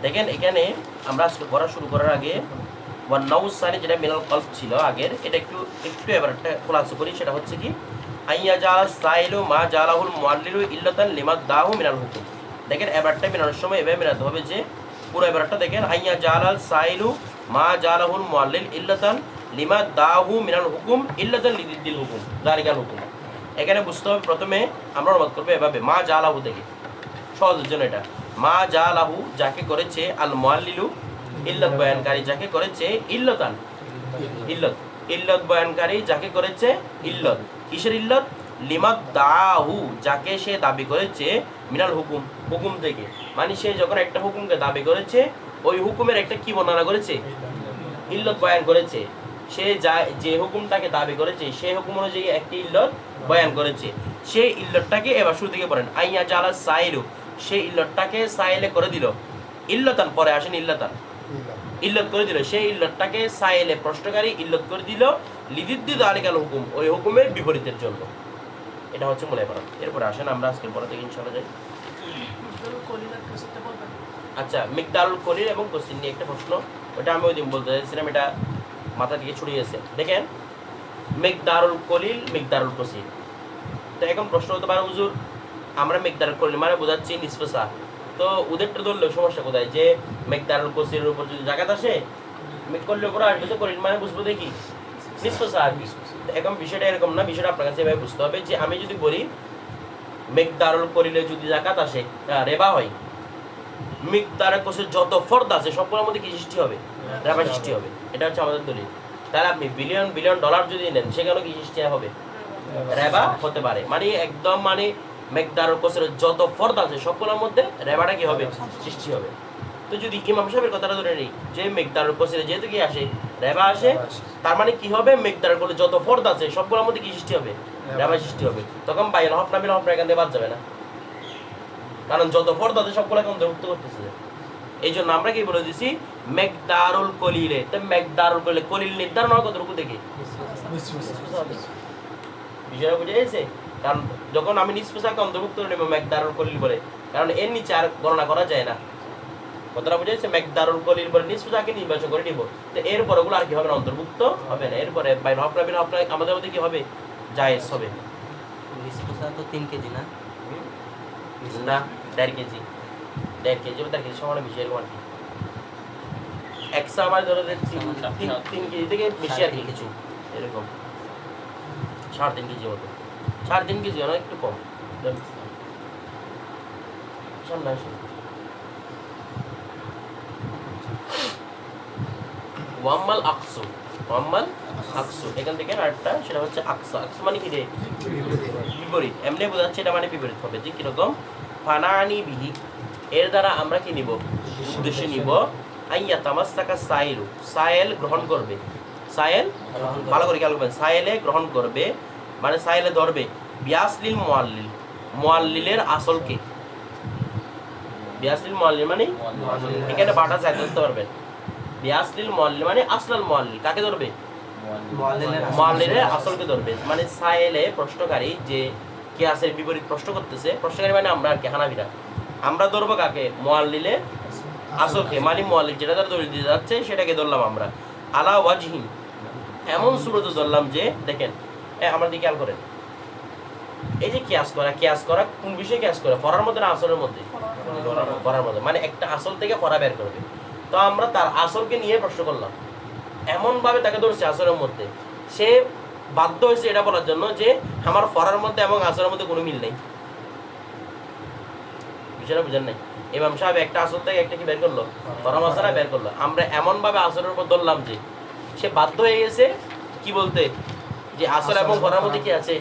দেখেন এখানে আমরা আজকে পড়া শুরু করার আগে ওয়ান নাউসানি যেটা মিনাল কলব ছিল আগের, এটা একটু এবার একটা খোলাসা করি। সেটা হচ্ছে কি, আইয়া জালা সাইলু মা জালাহুল মুআল্লিলু ইল্লাতান লিমা দাহু মিনাল হুকুম। দেখেন এবারটা মিলানোর সময় এভাবে মিলাতে হবে যে পুরো এবারটা দেখেন, আইয়া জালাল সাইলু মা জালাহুল মুআল্লিল ইল্লাতান লিমা দাহু মিনাল হুকুম ইল্লাতান লিদিল হুকুম যালিকাল হুকুম। এখানে বুঝতে হবে প্রথমে আমরা অনুবাদ করবো এভাবে, মা জালাহু থেকে, সহজের জন্য এটা, মা জালাহু যাকে করেছে, আল মুআল্লিলু ইল্লাত বয়ানকারী যাকে করেছে, ইল্লাতান ইল্লত ইল্লত বয়ানকারী যাকে করেছে ইল্লত, কিসের ইল্লত, লিমাদ দাহু যাকে সে দাবি করেছে, মিনাল হুকুম হুকুম থেকে, মানে সে যখন একটা হুকুমকে দাবি করেছে ওই হুকুমের একটা কি বর্ণনা করেছে, ইল্লত বয়ান করেছে। সে যে হুকুমটাকে দাবি করেছে সেই হুকুম অনুযায়ী একটি ইল্লত বয়ান করেছে, সেই ইল্লতটাকে এবার শুরু থেকে পড়েন, আইয়া জালা সাইলু, সেই ইল্লতটাকে সাইলে করে দিল, ইল্লতান পরে আসেন ইল্লতান, ইল্লত করে দিল, সেই ইল্লতটাকে সাইলে প্রশ্নকারী ইল্লত করে দিল, লিদিদ্দি যালিকাল হুকুম, ওই হুকুমের বিপরীতের জন্য। এটা হচ্ছে মূল ইবারত। এরপরে আসেন আমরা আজকের পড়া থেকে ইনশাআল্লাহ যাই। আচ্ছা, মিকদারুল কলিল এবং কসির নিয়ে একটা প্রশ্ন, ওটা আমি ওই দিন বলতে চাইছিলাম, এটা মাথা থেকে ছুটে গেছে। দেখেন মিকদারুল কলিল মিকদারুল কসির, তো এখন প্রশ্ন হতে পারে হুজুর আমরা মিকদারুল কলিল মানে বোঝাচ্ছি নিসফে সা, তো ওদেরটা ধরলে সমস্যা কোথায়, যে মিকদারুল কসিরের উপর যদি জাকাত আসে মিক করলে উপর আসবে তো কলিল মানে বুঝবো দেখি নিসফে সা আর কি। এখন বিষয়টা এরকম না, বিষয়টা আপনার কাছে এভাবে বুঝতে হবে যে আমি যদি বলি মিকদারুল কলিলে যদি জাকাত আসে রেবা হয়, মিকদারুল কসির যত ফরদ আছে সবগুলোর মধ্যে কি সৃষ্টি হবে, রেবা সৃষ্টি হবে। এটা হচ্ছে আমাদের দলিল। তাহলে আপনি বিলিয়ন বিলিয়ন ডলার যদি নেন সেখানেও কি সৃষ্টি হবে, রেবা হতে পারে। মানে একদম মানে মিকদারুল কসিরের যত ফরদ আছে সবগুলোর মধ্যে রেবাটা কি হবে, সৃষ্টি হবে। তো যদি ইমাম সাহেবের কথাটা ধরে নিই যে মিকদারুল কসিরে যেহেতু কি আসে রেবা আসে, তার মানে কি হবে, মিকদারুল কসির যত ফরদ আছে সবগুলোর মধ্যে কি সৃষ্টি হবে, রেবা সৃষ্টি হবে। তখন বাইল হফ নাবিল হফ এখান থেকে বাদ যাবে না, কারণ যত ফরদ আছে সবগুলোকে অন্তর্ভুক্ত করতেছে। এই জন্য আমরা কি বলে দিছি মিকদারুল কলিলে, তো মিকদারুল কলিলে কলিল নির্ধারণ হয় কতটুকু থেকে, বিষয়টা বুঝে গেছে। কারণ যখন আমি নিষ্পেষাকে অন্তর্ভুক্ত করে নেব মিকদারুল কলিল বলে, কারণ এর নিচে আর গণনা করা যায় না। কথাটা বুঝে গেছে, মিকদারুল কলিল বলে নিষ্পেষাকে নির্বাচন করে নিব, তো এরপরে ওগুলো আর কি হবে না, অন্তর্ভুক্ত হবে না। এরপরে বাইল হফ নাবিল হফ আমাদের মধ্যে কি হবে, জায়েজ হবে। নিসফে তো 3 কেজি না, না 1.5 কেজি, 1.5 কেজি বা 1.5 কেজি সমান বেশি এরকম আর কি। একশো আমার ধরে 3 কেজি থেকে বেশি আর কি কিছু এরকম 3.5 কেজি মতো, 3.5 কেজি না একটু কম। সামনে আসুন। ওয়াম্মাল আকসু, ওয়াম্মাল আকসু, এখান থেকে আরেকটা সেটা হচ্ছে আকসা। আকসু মানে কি রে, বিপরীত। এমনি বোঝাচ্ছে এটা মানে বিপরীত হবে, যে কিরকম, ফানানি বিহি, এর দ্বারা আমরা কি নিব, উদ্দেশ্য নিব, আইয়া তামাসসাকা সাইলু, সায়েল গ্রহণ করবে, সায়েল ভালো করে খেয়াল করবেন, সায়েলে গ্রহণ করবে মানে সায়েলে ধরবে, বিয়াসলিল মুআল্লিল, মুআল্লিলের আসলকে, বিয়াসলিল মুআল্লিল মানে এখানে বাটা চাই ধরতে পারবেন, বিয়াসলিল মুআল্লিল মানে আসলাল মুআল্লিল কাকে ধরবে, মুআল্লিলের আসলকে ধরবে। মানে সায়েলে প্রশ্নকারী যে কিয়াসের বিপরীত প্রশ্ন করতেছে, প্রশ্নকারী মানে আমরা আর কি হানাফিরা, আমরা ধরবো কাকে, মুআল্লিলের আসলকে, মানে মুআল্লিল যেটা তার দলিল দিতে যাচ্ছে সেটাকে ধরলাম আমরা, আলা ওয়াজহিন, এমন সুরতে ধরলাম যে, দেখেন আমরা দিকে খেয়াল করেন, এই যে কিয়াস করা কোন বিষয়ে কিয়াস করা, ফরার মধ্যে না আসলের মধ্যে, ফরার মধ্যে, মানে একটা আসল থেকে ফরা বের করবে। তো আমরা তার আসলকে নিয়ে প্রশ্ন করলাম, এমন ভাবে তাকে ধরছে আসলের মধ্যে, সে বাধ্য হয়েছে এটা বলার জন্য যে আমার ফরার মধ্যে এবং আসলের মধ্যে কোনো মিল নেই। বিষয়টা বুঝেন নাই, ইমাম সাহেব একটা আসল থেকে একটা কি বের করলো, ফরা মাসালা বের করলো, আমরা এমন ভাবে আসলের উপর ধরলাম যে সে বাধ্য হয়ে গেছে কি বলতে, যে আসল এবং ফরার মধ্যে কি আছে,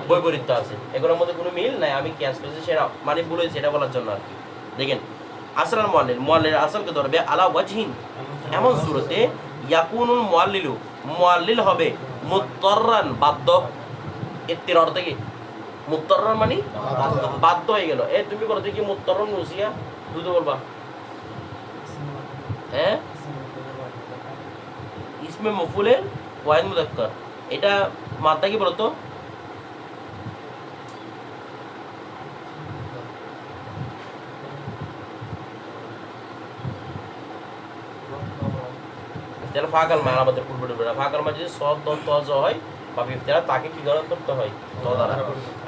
বৈপরীত্য আছে, এগুলোর মধ্যে কোনো মিল নাই, আমি কিয়াস করেছি সেটা মানে ভুল হয়েছে এটা বলার জন্য আর কি। দেখেন আসল মুআল্লিল, মুআল্লিলের আসলকে ধরবে আলা ওয়াজহিন, এমন সুরতে, ইয়াকুনুল মুআল্লিলু, মুআল্লিল হবে মুত্তাররান, বাধ্য, এর অর্থ কি, মুত্তাররান মানে বাধ্য হয়ে গেল। তুমি বলো কি মুত্তাররান নুসিয়া, দুধ বলবা, হ্যাঁ ইসমে মফুলের ওয়াহিদ মুযাক্কার, এটা মাত্রা কি বলতো, তাহলে ফাকাল মা আমাদের পূর্ব ডুবে না, ফাকাল মা যদি সদ দ ত জ হয় বা ইফতিরা তাকে কি করতে হয় ত দ্বারা।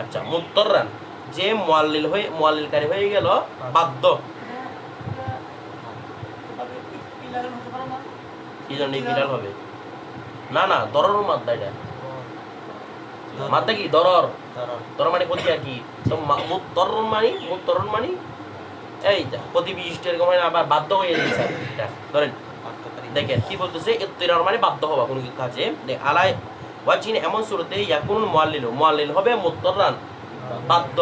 আচ্ছা মুত্তররান যে মুআল্লিলকারী হয়ে গেল বাধ্য, কি জন্য ইলাল হবে না না দরর মাদ্দা, এটা মাদ্দা কি দরর, দরর মানে ক্ষতি আর কি। তো মুত্তররন মানে এই প্রতি বিশিষ্ট এরকম হয় না, আবার বাধ্য হয়ে যাচ্ছে এটা ধরেন। দেখেন কি বলতেছে, ইত্তিরার মানে বাধ্য হওয়া কোনো কাজে। আলাই ওয়াজিন এমন সুরতে ইয়াকুনুল মুআল্লিল হবে মুত্তররান বাধ্য,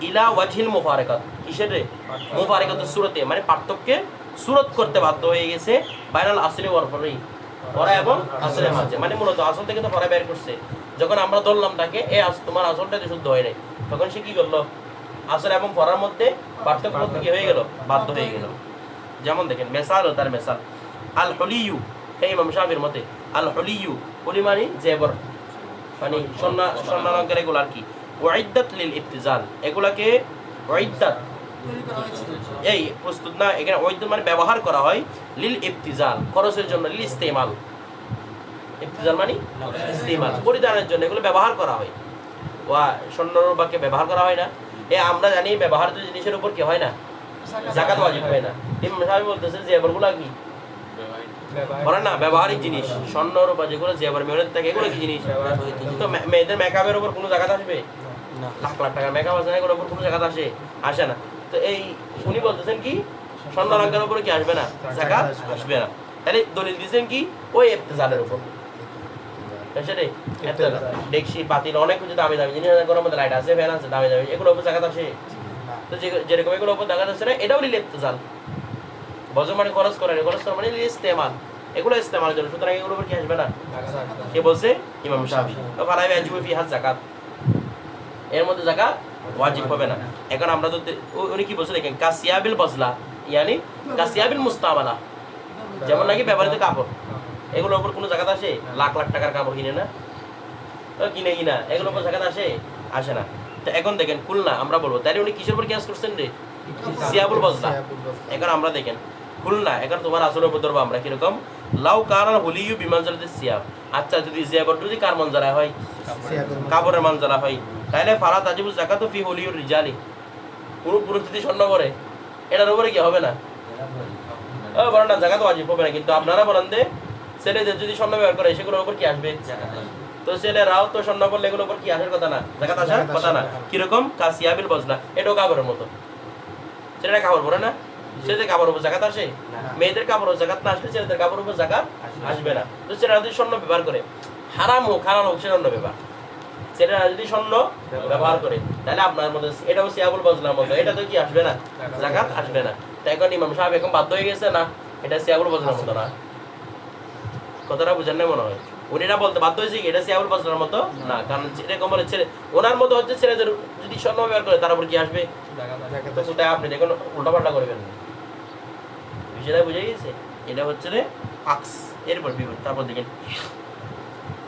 ইলা ওয়াজহিল মুফারাকাত কিসের রে মুফারাকাতের সুরতে মানে পার্থক্যে সুরত করতে বাধ্য হয়ে গেছে বাইনাল আসলি ওয়াল ফরই, পরা এবং আসলের মাঝে। মানে মূলত আসল থেকে তো পরা বের করছে, যখন আমরা ধরলাম তাকে তোমার আসলটা তো শুদ্ধ হয় নাই, তখন সে কি করলো আসল এবং পরার মধ্যে পার্থক্য করতে কি হয়ে গেল বাধ্য হয়ে গেল। যেমন দেখেন মেসাল ও তার মেসাল আল হলিয়ু, হে ইমাম শাফির মতে আল হলিয়ু হলি মানে জেবর মানে স্বর্ণালঙ্কার এগুলো আর কি। ওয়াইদাত লিল ইবতিজাল, এগুলাকে ওয়াইদাত এই প্রস্তুত না, এখানে ওয়াইদাত মানে ব্যবহার করা হয় লিল ইবতিজাল খরচের জন্য, লিল ইস্তেমাল, ইবতিজাল মানে ইস্তেমাল পরিধানের জন্য এগুলো ব্যবহার করা হয়। ওয়া স্বর্ণরূপাকে ব্যবহার করা হয় না, আমরা জানি ব্যবহারিত জিনিসের উপর কি হয় না যাকাত ওয়াজিব হয় না। ইমাম শাফি বলতেছে যে এবারগুলো কি বলেন না ব্যবহারিক জিনিস, স্বর্ণ রূপা যেগুলো জেবার মেহনত থাকে এগুলো কি জিনিস। তো মেয়েদের মেকআপের উপর কোনো জাকাত আসবে, লাখ লাখ টাকার মেকআপ আছে না, এগুলোর উপর কোনো জাকাত আসে না। তো এই উনি বলতেছেন কি স্বর্ণ অলঙ্কারের উপরে কি আসবে না জাকাত আসবে না, তাহলে দলিল দিয়েছেন কি ওই ইবতিজালের উপর। সেটাই ডেকসি পাতিল অনেক কিছু দামি দামি জিনিস, এগুলোর মধ্যে লাইট আছে ফ্যান আছে দামি দামি, এগুলোর উপর জাকাত আসে। তো যেরকম এগুলোর উপর জাকাত আসে না, এটাও লিল ইবতিজাল। বজর মানে খরচ করেন, খরচ করা মানে ইস্তেমাল, এগুলো ইস্তেমালের জন্য, সুতরাং এগুলোর উপর কি আসবে না। কে বলছে ইমাম শাফি। তো ফালা ওয়াজিবু ফিহা যাকাত, এর মধ্যে যাকাত ওয়াজিব হবে না। এখন আমরা তো উনি কি বলছে দেখেন কাসিয়াবিল বজলা ইয়ানি কাসিয়াবিল মুস্তামালা, যেমন নাকি ব্যবহৃত কাপড় এগুলোর উপর কোনো জাকাত আসে, লাখ লাখ টাকার কাপড় কিনে না তো কিনে কিনা এগুলোর উপর জাকাত আসে না। তো এখন দেখেন খুলনা আমরা বলবো তাহলে উনি কিসের উপর কিয়াস করছেন রে সিয়াবুল বজলা। এখন আমরা দেখেন খুলনা, এখন তোমার আসলের উপর ধরবো আমরা কিরকম লাউ কানাল হুলিয়ু বিমানজালাতে সিয়াব। আচ্ছা যদি জিয়াবর যদি কার মনজালা হয় কাপড়ের মনজালা হয়, তাহলে ফারা তাজিবু যাকাতু ফি হুলিয়ুর রিজালি, পুরো পুরো যদি স্বর্ণ করে এটার উপরে কি হবে না বলেন না জাকাত ওয়াজিব হবে না। কিন্তু আপনারা বলেন যে ছেলেদের যদি স্বর্ণ ব্যবহার করে সেগুলোর উপর কি আসবে, তো ছেলেরাও তো স্বর্ণ করলে এগুলোর উপর কি আসার কথা না, জাকাত আসার কথা না। কিরকম কাসিয়াবিল বজলা, এটাও কাপড়ের মতো, ছেলেরা কাপড় পরে না, ছেলেদের কাপড়ের উপর জাকাত আসে, মেয়েদের কাপড়ের জাকাত না আসলে ছেলেদের কাপড়ের উপর জাকাত আসবে না। তো ছেলেরা যদি স্বর্ণ ব্যবহার করে হারাম হোক হারাম হোক স্বর্ণ ব্যবহার, ছেলেরা যদি স্বর্ণ ব্যবহার করে তাহলে আপনার মধ্যে এটাও সিয়াবুল বজলার মতো, এটা তো কি আসবে না জাকাত আসবে না। তাই এখন ইমাম সাহেব এখন বাধ্য হয়ে গেছে না এটা সিয়াবুল বজলার মতো না, কথাটা বুঝেন না মনে হয়। উনি না বলতে বাধ্য হয়েছে এটা সিয়াবুল বজলার মতো না, কারণ এরকম বলে ছেলে ওনার মতো হচ্ছে ছেলেদের যদি স্বর্ণ ব্যবহার করে তার উপর কি আসবে, তো তাই আপনি দেখুন উল্টাপাল্টা করবেন বিষয়টা বুঝে গেছে। এটা হচ্ছে রে আক্স, এরপর বিপদ। তারপর দেখেন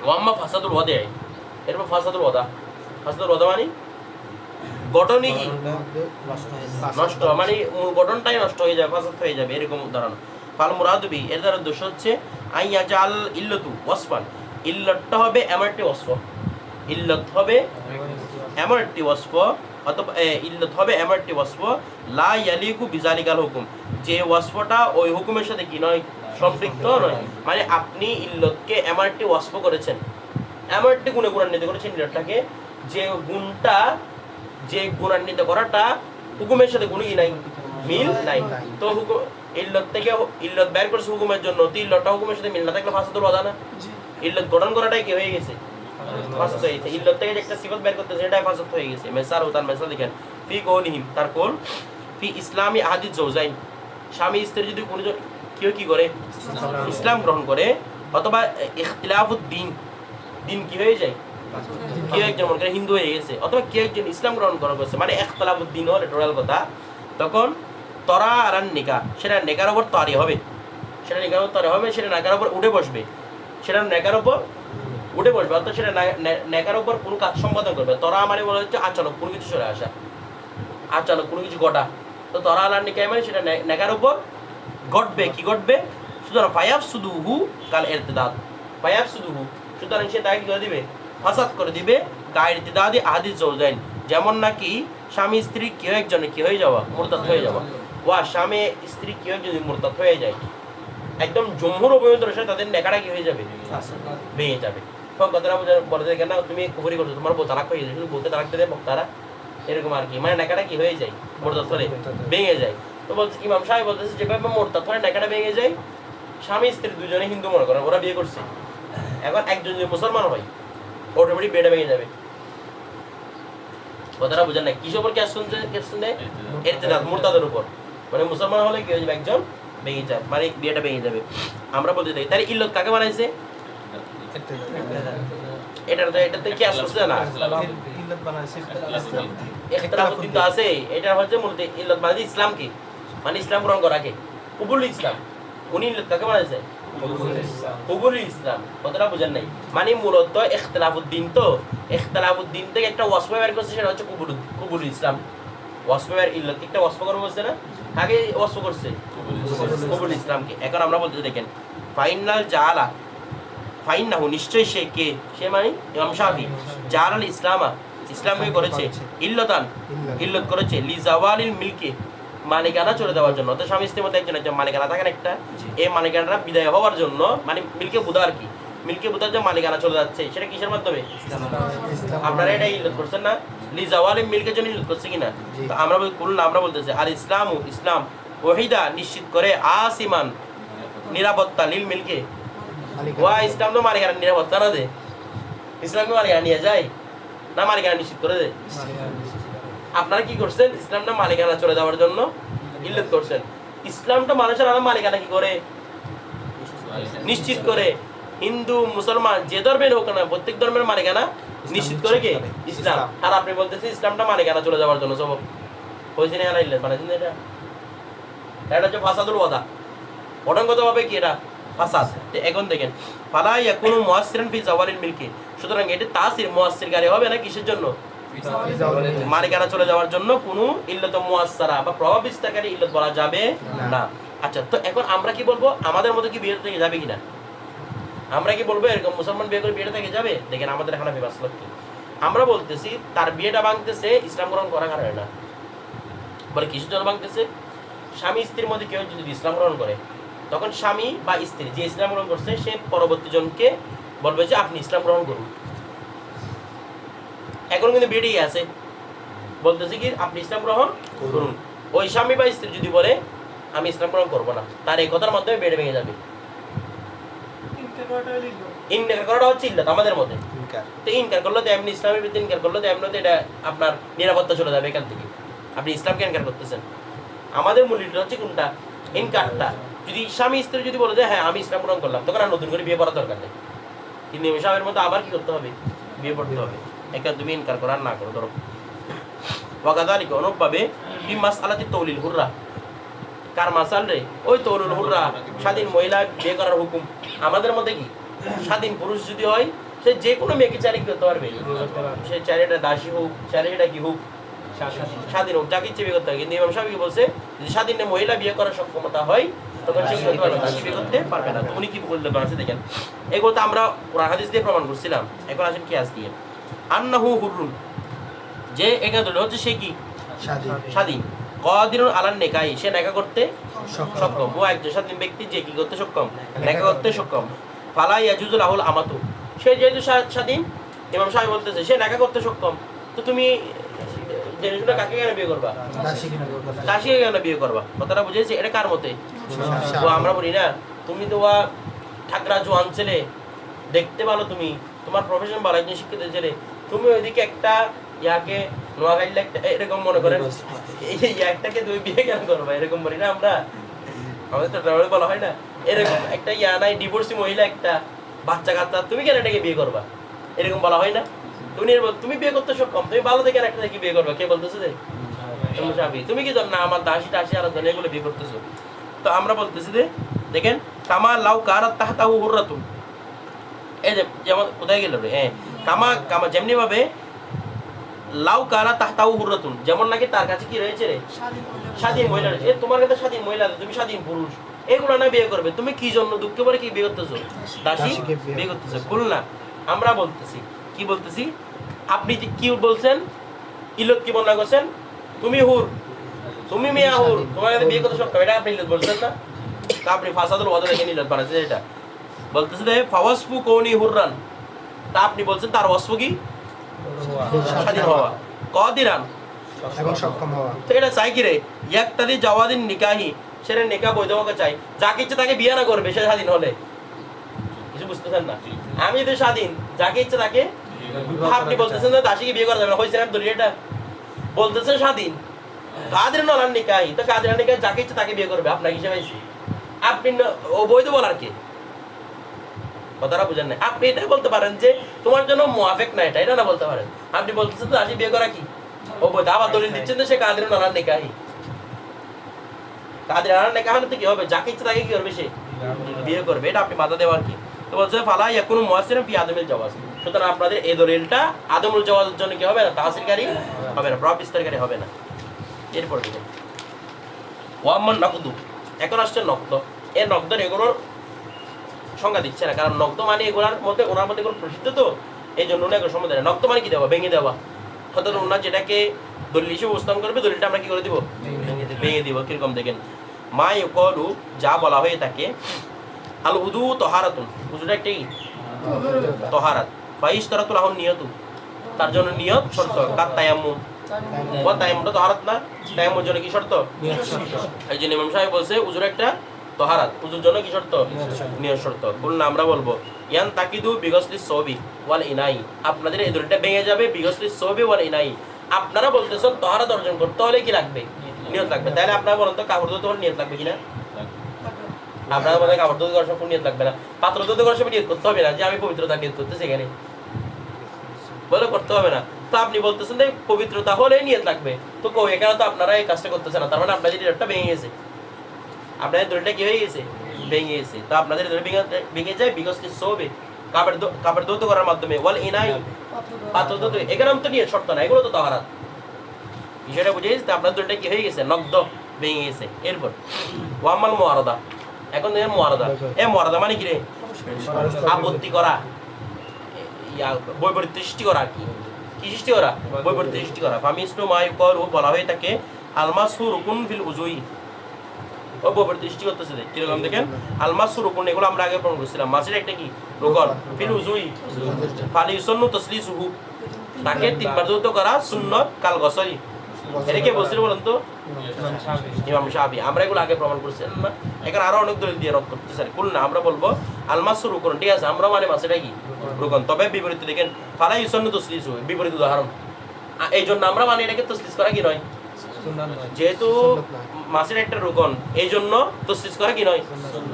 ওয়াম্মা ফাসাদুল ওয়াদা, এরপর ফাসাদুল ওয়াদা, ফাসাদুল ওয়াদা মানে গঠনই কি নষ্ট, মানে মূল গঠনটাই নষ্ট হয়ে যাবে, ফাসাদ হয়ে যাবে এরকম উদাহরণ। ফাল মুরাদুবি এর দ্বারা দোষ হচ্ছে আইয়াজাল ইল্লাতু ওয়াসফান, ইল্লাতটা হবে এমন একটি ওয়াসফ, ইল্লাত হবে এমন একটি ওয়াসফ অথবা ইল্লাত হবে এমন একটি ওয়াসফ লা ইয়ালিকু বিজালিকাল হুকুম, যে ওয়াসফটা ওই হুকুমের সাথে কি নয় সম্পৃক্ত নয়। মানে আপনি ইল্লতকে এমন একটি ওয়াসফ করেছেন, এমন একটি গুণে গুণান্বিত করেছেন ইল্লতটাকে, যে গুণটা যে গুণান্বিত করাটা হুকুমের সাথে গুণ কি নাই মিল নাই। তো হুকুম ইল্লত থেকে ইল্লত বের করছে হুকুমের জন্য, তো ইল্লতটা হুকুমের সাথে মিল না থাকলে ফাসাদুল ওয়াদা না, ইল্লত গঠন করাটাই কি হয়ে গেছে ফাসাদ হয়ে গেছে। ইল্লত থেকে যে একটা সিফাত বের করতেছে সেটাই ফাসাদ হয়ে গেছে। মেসাল ও তার মেসাল দেখেন ফি কওলিহিম, তার কোল ফি ইসলামি আহাদিস জাওজাইন, স্বামী স্ত্রী যদি কোনো কেউ কি করে ইসলাম গ্রহণ করে অথবা ইখতিলাফুদ্দিন, দিন কি হয়ে যায়, কেউ একজন মনে করে হিন্দু হয়ে গেছে অথবা কেউ একজন ইসলাম গ্রহণ করা করছে, মানে ইখতিলাফুদ্দিন হল টোটাল কথা, তখন তরা আর নিকা সেটা নেকার উপর তরি হবে, সেটা নেকার উপর তরি হবে, সেটা নেকার উপর উঠে বসবে, সেটা নেকার উপর উঠে বসবে, অর্থাৎ সেটা নেকার উপর কোনো কাজ সম্পাদন করবে। তরা মানে বলা হচ্ছে আচানক কোনো কিছু চলে আসা, আচানক কোনো কিছু ঘটা, তো তরা আলার নিকায় মানে সেটা নেকার উপর ঘটবে, কি ঘটবে সুতরাং ফায়াফসুদুহু কাল ইরতিদাদ, ফায়াফসুদুহু, সুতরাং সে তাকে কি করে দিবে, ফাসাদ করে দিবে, কা ইরতিদাদি আহাদিস জাওজাইন, যেমন নাকি স্বামী স্ত্রী কেউ একজনের কি হয়ে যাওয়া, মুরতাদ হয়ে যাওয়া, ওয়া স্বামী স্ত্রী কেউ একজন যদি মুরতাদ হয়ে যায়, একদম জম্মুর অভিমতের সাথে তাদের নেকাটা কি হয়ে যাবে, ভেঙে যাবে। তখন কথাটা বলে যে কেন তুমি কুফরি করছো, তোমার বউ তালাক হয়ে যায়, শুধু বলতে তালাক দেবে বক্তারা, এরকম আর কি, মানে নেকাটা কি হয়ে যায়, মুরতাদ হলে ভেঙে যায়। তো বলছে ইমাম সাহেব বলতেছে যেভাবে মুরতাদ হলে নেকাটা ভেঙে যায়, স্বামী স্ত্রী দুজনে হিন্দু মনে করেন, ওরা বিয়ে করছে, এখন একজন যদি মুসলমান হয় অটোমেটিক বিয়েটা ভেঙে যাবে। কথাটা বুঝেন না, কিসের উপর কেস শুনছে, কেস শুনে ইরতিদাদ, মুরতাদের উপর, মানে মুসলমান হলে কি হয়ে যাবে, একজন ভেঙে যায়, মানে বিয়েটা ভেঙে যাবে। আমরা বলতে চাই তাহলে ইল্লত কাকে বানাইছে, এটাতে কি আস করছে না, ইখতিলাফুদ্দিন তো আছে, এটা হচ্ছে মূলত ইল্লত মানে ইসলামকে, মানে ইসলাম গ্রহণ করাকে, কুবুল ইসলাম, উনি ইল্লত কাকে বানাইছে, কুবুল ইসলাম। কথাটা বুঝেন নাই, মানে মূলত ইখতিলাফুদ্দিন, তো ইখতিলাফুদ্দিন থেকে একটা ওয়াসফ বের করছে, সেটা হচ্ছে কুবুল ইসলাম। ওয়াসফ বের ইল্লত একটা ওয়াসফ করবো বলছে না, আগে ওয়াসফ করছে কুবুল ইসলামকে। এখন আমরা বলতে দেখেন ফাইনাল জালা, ফাইন্নাহু নিশ্চয় সে কে, সে মানে ইমাম শাফি, জালাল ইসলামা, ইসলামকে করেছে, ইল্লতান ইল্লত করেছে, লি জাওয়ালিল মিলকে, মালিকানা চলে যাওয়ার জন্য। তো স্বামী স্ত্রীর মধ্যে একজন একজন মালিকানা থাকেন একটা, এই মালিকানাটা বিদায় হওয়ার জন্য, মানে মিলকে বুধা আর কি, মিলকে বুধার যে মালিকানা চলে যাচ্ছে সেটা কিসের মাধ্যমে, আপনারা এটা ইল্লত করছেন না, লি জাওয়ালিল মিলকের জন্য ইল্লত করছে কিনা। তো আমরা বলুন, আমরা বলতেছি আর ইসলামু ইসলাম, ওয়াহিদা নিশ্চিত করে, আসিমান নিরাপত্তা, লিল মিলকে, ওয়া ইসলাম তো মালিকানা নিরাপত্তা না দে, ইসলামকে মালিকানা নিয়ে যায় না, মালিকানা নিশ্চিত করে দে। আপনারা কি করছেন, ইসলামটা মালিকানা চলে যাওয়ার জন্য ইল্লত করছেন। ইসলামটা মানুষের আলাদা মালিকানা কি করে, নিশ্চিত করে। হিন্দু মুসলমান যে ধর্মের হোক না, প্রত্যেক ধর্মের মালিকানা নিশ্চিত করে কে, ইসলাম। আর আপনি বলতেছেন ইসলামটা মালিকানা চলে যাওয়ার জন্য সব হয়েছে না, ইল্লত বানাইছেন। এটা এটা হচ্ছে ফাসাদুল ওয়াদা, গঠনগতভাবে কি এটা ফাসাদ। এখন দেখেন ফালা ইয়াকুনু মুআসসিরান ফি জাওয়ালিল মিলকি, সুতরাং এটা তাসির মুআসসিরকারী হবে না কিসের জন্য, মালিকানা চলে যাওয়ার জন্য কোনো ইল্লত মুআসসারা বা প্রভাব বিস্তারকারী ইল্লত বলা যাবে না। আচ্ছা, তো এখন আমরা কি বলবো, আমাদের মধ্যে কি বিয়ে থেকে যাবে কিনা, আমরা কি বলবো এরকম মুসলমান বিয়ে করে বিয়েটা থেকে যাবে? দেখেন আমাদের হানাফি মাসলাক কি, আমরা বলতেছি তার বিয়েটা ভাঙতেছে ইসলাম গ্রহণ করার কারণে না, বলে কিসের জন্য ভাঙতেছে, স্বামী স্ত্রীর মধ্যে কেউ যদি ইসলাম গ্রহণ করে, তখন স্বামী বা স্ত্রী যে ইসলাম গ্রহণ করছে সে পরবর্তী জনকে বলবে যে আপনি ইসলাম গ্রহণ করুন। এখন কিন্তু বেড়েই আছে, বলতেছে কি আপনি ইসলাম গ্রহণ করুন। ওই স্বামী বা স্ত্রী যদি বলে আমি ইসলাম গ্রহণ করবো না, তার এই কথার মাধ্যমে বেড়ে ভেঙে যাবে। ইনকার করাটা হচ্ছে ইল্লাত আমাদের মধ্যে। তো ইনকার করলে তো এমনি ইসলামের ভিতরে ইনকার করলে তো এমনি এটা আপনার নিরাপত্তা চলে যাবে এখান থেকে, আপনি ইসলামকে ইনকার করতেছেন। আমাদের মূল্যটা হচ্ছে কোনটা, ইনকারটা। যদি স্বামী স্ত্রী যদি বলে যে হ্যাঁ আমি ইসলাম গ্রহণ করলাম, তখন আর নতুন করে বিয়ে করার দরকার নেই, কিন্তু স্বামীর মধ্যে আবার কি করতে হবে, বিয়ে করতে হবে। একটা তুমি ইনকার করার না করো ধরো। ওয়াকাদালিক অনুপভাবে ফি মাসআলাতি তাওলিল হুররা, কার মাসাল রে, ওই তাওলিল হুররা, স্বাধীন মহিলা বিয়ে করার হুকুম। আমাদের মধ্যে কি স্বাধীন পুরুষ যদি হয় সে যে কোনো মেয়েকে চাইলে কি করতে পারবে, সে চাইলে দাসী হোক, চাইলে এটা কি হোক, স্বাধীন হোক, যাকে ইচ্ছে বিয়ে করতে হয়। কিন্তু ইমাম শাফিঈ বলছে যদি স্বাধীন মহিলা বিয়ে করার সক্ষমতা হয় তখন সে বিয়ে করতে পারবে না। তো উনি কি বলতে পারছে দেখেন, এগুলো তো আমরা কোরআন হাদিস দিয়ে প্রমাণ করছিলাম। এখন আসেন কিয়াস দিয়ে, আন্নাহু হুররুন, যে এখানে ধরে হচ্ছে সে কি স্বাধীন, কাদিরুন আলান নিকাহ, সে নেকা করতে সক্ষম। ও একজন স্বাধীন ব্যক্তি যে কি করতে সক্ষম, নেকা করতে সক্ষম। ফালা ইয়াজুজু লাহুল আমাতু, সে যেহেতু স্বাধীন, ইমাম সাহেব বলতেছে সে নেকা করতে সক্ষম, তো তুমি জেনে কাকে কেন বিয়ে করবা, দাসীকে কেন বিয়ে করবা? কথাটা বুঝেছি? এটা কার মতে? তো আমরা বলি না তুমি তো ঠাকরা জোয়ান ছেলে, দেখতে ভালো, তুমি তোমার প্রফেশন ভালো, একজন শিক্ষিত ছেলে, তুমি ওইদিকে একটা ইয়াকে নোয়াখাইলে একটা এরকম মনে করেন এই একটাকে তুমি বিয়ে কেন করবা, এরকম বলি না আমরা, আমাদের তো বলা হয় না এরকম একটা ইয়া নাই, ডিভোর্সি মহিলা একটা বাচ্চা কাচ্চা, তুমি কেন এটাকে বিয়ে করবা, এরকম বলা হয় না? তুমি বিয়ে করতে সক্ষম, তুমি ভালো দেখে একটা থেকে বিয়ে করবা, কে বলতেছে যে তুমি কি জানো না আমার দাসী টাসী আর এগুলো বিয়ে করতেছো? তো আমরা বলতেছি যে দেখেন কামা লাউ কারাত তাহতাহু হুররাতুন, এই যে যেমন কোথায় গেল রে, হ্যাঁ কামা কামা যেমনি ভাবে লাউ কারা তাহতাহু হুররাতুন, যেমন নাকি তার কাছে কি রয়েছে রে, স্বাধীন মহিলা রয়েছে। তোমার কাছে স্বাধীন মহিলা, তুমি স্বাধীন পুরুষ, এগুলো না বিয়ে করবে, তুমি কি জন্য দুঃখে পরে কি বিয়ে করতেছো? দাসী বিয়ে করতেছো। ভুল না, আমরা বলতেছি কি বলতেছি, আপনি যে কি বলছেন, ইলত কি বর্ণনা করছেন, তুমি হুর, তুমি মিয়া হুর, তোমার কাছে বিয়ে করতে সক্ষম, এটা আপনি ইলত বলছেন না? তা আপনি ফাসাদুল ওয়াদা দেখে ইলত বানাচ্ছেন, এটা বলতেছে যে ফাওয়াসফু কৌনি হুররান, তা আপনি বলছেন তার ওয়াসফ কি? স্বাধীন হওয়া, কদিরান এবং সক্ষম হওয়া। তো এটা চাই কি রে, ইয়াক্তাদি জাওয়াদিন নিকাহি, সেটা নিকাহ বৈধ হওয়াকে চাই, যাকে ইচ্ছে তাকে বিয়ে না করবে সে স্বাধীন হলে, কিছু বুঝতেছেন না? আমি যদি স্বাধীন, যাকে ইচ্ছে তাকে, আপনি বলতেছেন যে দাসীকে বিয়ে করা যাবে না, হয়েছে না দলিল এটা? বলতেছেন স্বাধীন, কাদের নলার নিকাহি, তো কাদের নিকাহি যাকে ইচ্ছে তাকে বিয়ে করবে, আপনার হিসেবে আইছি, আপনি অবৈধ বলার কে? কথাটা বুঝেন না? আপনি এটা বলতে পারেন যে তোমার জন্য মুআফিক না এটা, এটা না বলতে পারেন। আপনি বলতেছেন তো দাসী বিয়ে করা কি অবৈধ, আবার দলিল দিচ্ছেন যে সে কাদের নলার নিকাহি, কাদের নলার নিকাহ হলে তো কি হবে, যাকে ইচ্ছে তাকে কি করবে সে বিয়ে করবে, এটা আপনি বাধা দেওয়ার কি? তো বলছে ফালা ইয়াকুনু মুআসসিরান ফি আদমিল জাওয়াজ, সুতরাং আপনাদের এই দলিলটা আদমুল জাওয়াজের জন্য কি হবে না, তাহসিলকারী হবে না, প্রভাব বিস্তারকারী হবে না। এরপর দেখেন ওয়াম্মান নকদু, এখন আসছে নকদ, এই নকদের এগুলোর সংজ্ঞা দিচ্ছে না, কারণ নকদ মানে এগুলোর মধ্যে ওনার মধ্যে এগুলো প্রসিদ্ধ, তো এই জন্য উনি এগুলো সম্বন্ধে দেয় না। নকদ মানে কি দেওয়া, ভেঙে দেওয়া, অর্থাৎ ওনার যেটাকে দলিল হিসেবে উপস্থাপন করবে, দলিলটা আমরা কি করে দিব, ভেঙে দিব। কিরকম দেখেন, মা ইউকালু, যা বলা হয়ে থাকে, আল উদু তহারাতুন, উযুটা একটা কি তহারাত, ফাইশতারাতুল লাহুন নিয়তু, তার জন্য নিয়ত শর্ত, কাত তায়াম্মুম, ওয়া তায়াম্মুমটা তহারাত না, তায়াম্মুমের জন্য কি শর্ত? এই জন্য ইমাম সাহেব বলছে উযুর একটা তহারাত, উযুর জন্য কি শর্ত? নিয়ত শর্ত। বলুন আমরা বলবো ইয়ান তাকিদু বিগসলি সওবি ওয়াল ইনাই, আপনাদের এই দলিলটা ভেঙে যাবে বিগসলি সওবি ওয়াল ইনাই। আপনারা বলতেছেন তহারাত অর্জন করতে হলে কি লাগবে, নিয়ত লাগবে, তাহলে আপনারা বলেন তো কাপড় ধুতে হলে নিয়ত লাগবে কিনা? আপনারা বলেন কাপড় ধুতে করার সময় নিয়ত লাগবে না, পাত্র ধুতে করার সময় নিয়ত করতে হবে না যে আমি পবিত্রতা নিয়ত করতেছি, এখানে বলে করতে হবে না। তো আপনি বলতেছেন যে পবিত্রতা হলে নিয়ত লাগবে, তো কই এখানে তো আপনারা এই কাজটা করতেছেন না, তার মানে আপনাদের দলিলটা ভেঙে গেছে, আপনাদের দলিলটা কি হয়ে গেছে, ভেঙে গেছে। তো আপনাদের দলিল ভেঙে যায় বিগসলি সওবি, কাপড় ধুতে করার মাধ্যমে, ওয়াল ইনাই, পাত্র ধুতে, এখানে তো নিয়ত শর্ত না, এগুলো তো তাহারাত, বিষয়টা বুঝে গেছে। আপনার দলিলটা কি হয়ে গেছে, নকদ ভেঙে গেছে। এরপর ওয়ামাল মুআরাদা, এখন দেখেন মুআরাদা, এই মুআরাদা মানে কি রে, আপত্তি করা, বৈপরীত্য সৃষ্টি করা, কি কি সৃষ্টি করা, বৈপরীত্য সৃষ্টি করা। ফামিসলু মা ইউকালু, বলা হয়ে থাকে আলমাসু রুকুন ফিল উযুই, ও বৈপরীত্য সৃষ্টি করতেছে। কিরকম দেখেন, আলমাসু রুকুন, এগুলো আমরা আগে প্রমাণ করছিলাম, মাসের একটা কি রুকন, ফিল উযুই ফালি ইউসান্নু তাসলিসুহু, তাকে তিনবার ধৌত করা সুন্নত, কাল গসলি, এটা কে বলছিল বলেন তো, ইমাম শাফি। আমরা এগুলো আগে প্রমাণ করছিলাম না, এখানে আরো অনেক দলিল দিয়ে রদ করতেছে। কুল না, আমরা বলবো আলমাসু রুকুন, ঠিক আছে, আমরা মানে মাসেটা কি রুকুন, তবে বিপরীত দেখেন ফালা ইউসান্নু তাসলিসু, বিপরীত উদাহরণ, এই জন্য আমরা মানে এটাকে তসলিস করা কি নয়, যেহেতু মাসের একটা রুকন, এই জন্য তসলিস করা কি নয়,